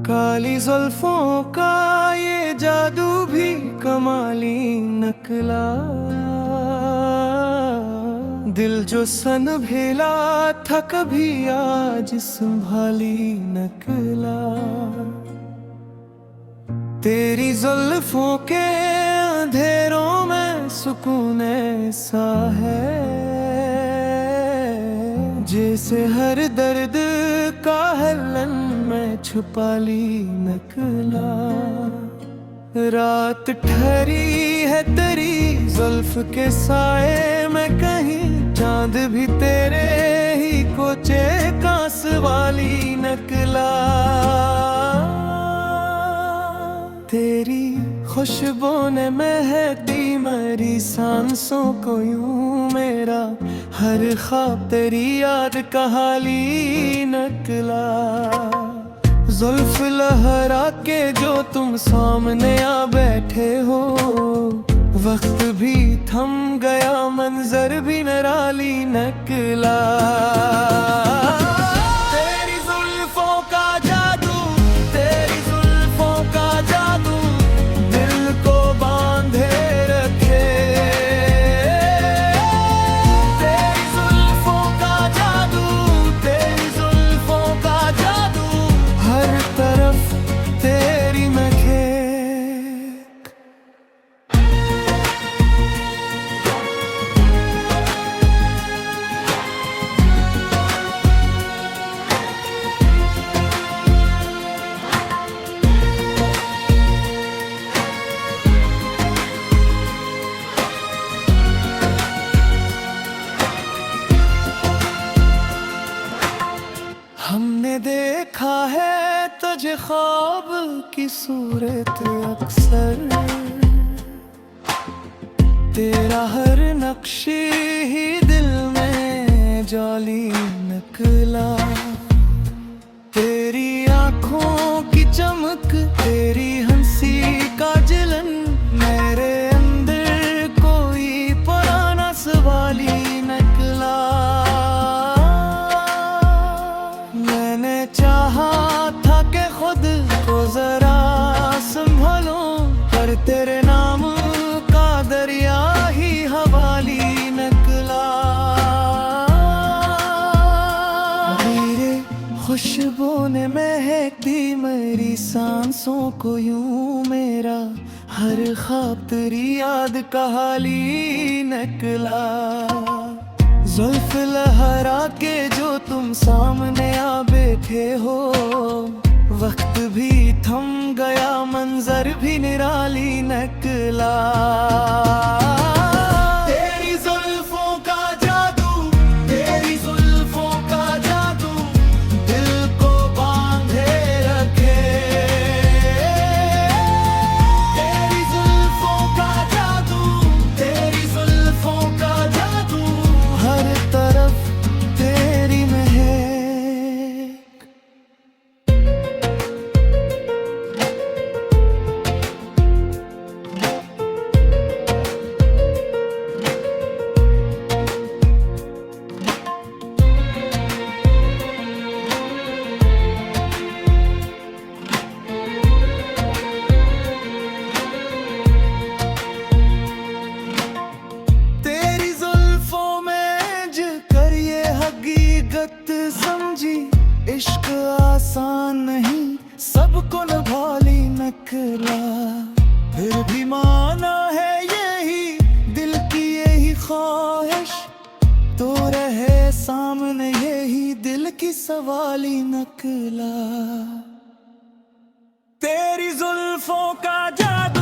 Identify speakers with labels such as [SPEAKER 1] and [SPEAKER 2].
[SPEAKER 1] काली जुल्फों का ये जादू भी कमाली नकला। दिल जो सन भेला था कभी आज संभाली नकला। तेरी जुल्फों के अंधेरों में सुकून ऐसा है जैसे हर दर्द का हलन में छुपा ली नकला। रात ठहरी है तेरी जुल्फ के साए में कहीं चांद भी तेरे ही कोचे कांस वाली नकला। तेरी खुशबू ने महक दी मेरी सांसों को यूं, मेरा हर ख्वाब तेरी याद का हाली नकला। जुल्फ लहरा के जो तुम सामने आ बैठे हो, वक्त भी थम गया मंजर भी निराली नकला। हमने देखा है तुझे ख्वाब की सूरत अक्सर, तेरा हर नक्शे ही दिल में जाली नकला। तेरी आँखों की चमक, तेरी हंसी का जलन, मेरे अंदर कोई पुराना सवाली नकला। चाहा था कि खुद को जरा संभालो, पर तेरे नाम का दरिया ही हवाली नकला। मेरे खुशबू ने महक दी मेरी सांसों को यूं, मेरा हर ख्वाब तेरी याद का हाली नकला। जुल्फ लहरा के जो तुम सामने आ बैठे हो, वक्त भी थम गया मंजर भी निराली नकला। तेरी जुल्फों का जादू, तेरी जुल्फों का जादू दिल को बांधे रखे। तेरी जुल्फों का जादू, तेरी जुल्फों का जादू, हर तरफ तेरी महक। समझी इश्क आसान नहीं, सबको निभाली नकला। फिर भी माना है यही दिल की यही ख्वाहिश, तो रहे सामने यही दिल की सवाली नकला। तेरी जुल्फों का जादू